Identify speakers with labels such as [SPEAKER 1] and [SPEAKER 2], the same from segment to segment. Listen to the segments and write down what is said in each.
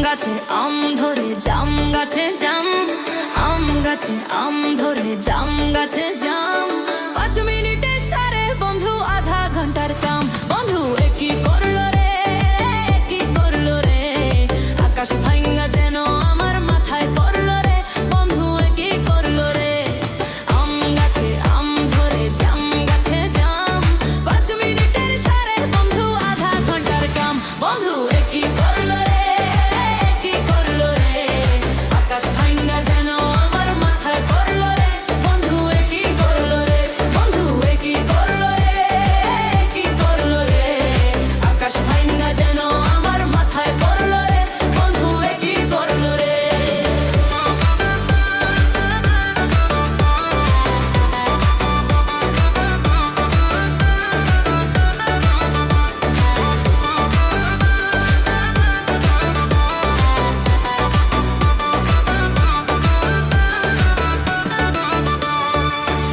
[SPEAKER 1] গাছে আম ধরে জাম গাছে জাম, আম গাছে আম ধরে জাম গাছে জাম। 5 মিনিটে সারে বন্ধু আধা ঘন্টার কাম। বন্ধু কি করলো রে, কি করলো রে, আকাশ ভাঙ্গা যেন আমার মাথায় পড়লো রে। বন্ধু কি করলো রে, আম গাছে আম ধরে জাম গাছে জাম। 5 মিনিটের সারে বন্ধু আধা ঘন্টার কাম। বন্ধু কি করলো রে, কি করলো রে, আকাশ ভাঙ্গা যেন আমার মাথায় পড়লো রে। বন্ধু কি করলো রে, বন্ধু কি করলো রে, কি করলো রে, আকাশ ভাঙ্গা যেন আমার মাথায় পড়লো রে। বন্ধু কি করলো রে।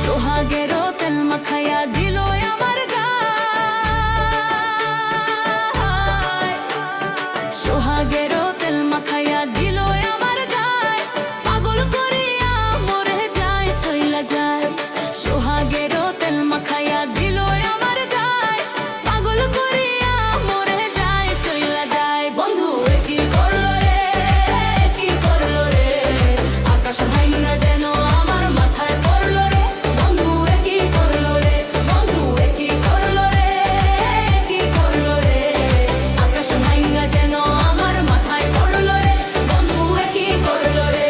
[SPEAKER 1] সোহাগেরও তেল মাখাইয়া দিল আমার গায়, সোহাগেরও তেল মাখাইয়া দিল আমার গায়। পাগল করিয়া মরে যায় চইলা যায়। সোহাগেরও তেল মাখাইয়া দিল আমার গায়। পাগল করিয়া মরে যায় চইলা যায়। বন্ধু কি করলো রে, কি করলো রে, আকাশ ভাঙ্গা যেন আমার মাথায় পড়লো রে। বন্ধু কি করলো রে, বন্ধু কি করলো রে, কি করলো রে, আকাশ ভাঙ্গা যেন আমার মাথায় পড়লো রে। বন্ধু কি করলো রে।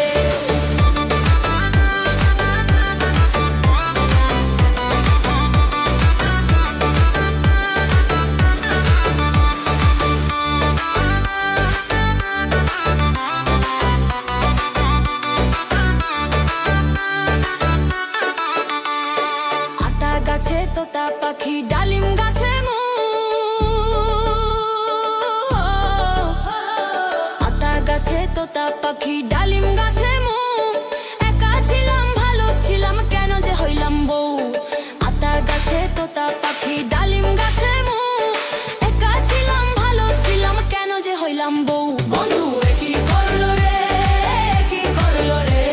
[SPEAKER 1] আতা গাছে তোতা পাখি, ডালিম গাছে মৌ। আতা গাছে তোতা পাখি, ডালিম গাছে মৌ। একা ছিলাম ভালো ছিলাম, কেন যে হইলাম বউ। আতা গাছে তোতা পাখি, ডালিম গাছে মৌ। একা ছিলাম ভালো ছিলাম, কেন যে হইলাম বউ। বন্ধু কি করলো রে, কি করলো রে,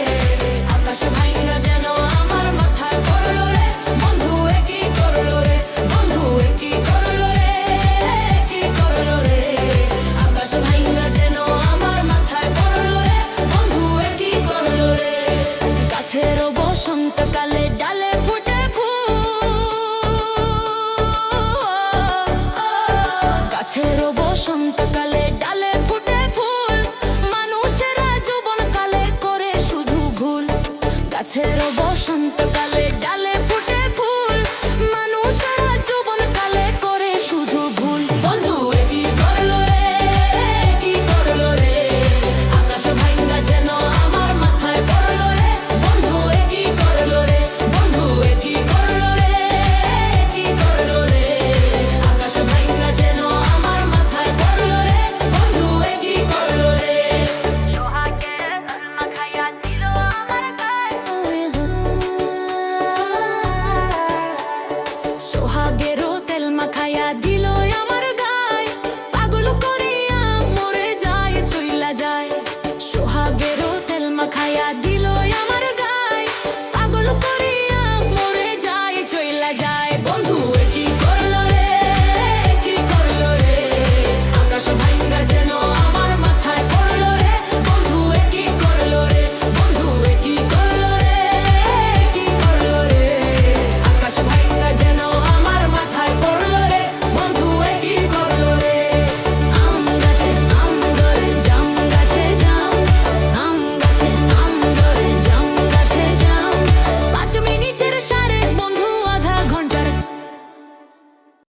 [SPEAKER 1] আকাশ ভাঙ্গা যেন আমার মাথায় পড়লো রে। বন্ধু কি করলো রে, বন্ধু কি করলো রে, কি করলো রে, আকাশ ভাঙ্গা যেন আমার মাথায় পড়লো রে। বন্ধু কি করলো রে। গাছের বসন্তকালে ডালে ফুটে ফুল, গাছের বসন্তকালে ডালে ফুটে ফুল। মানুষেরা জীবনকালে করে শুধু ভুল। গাছের বসন্তকালে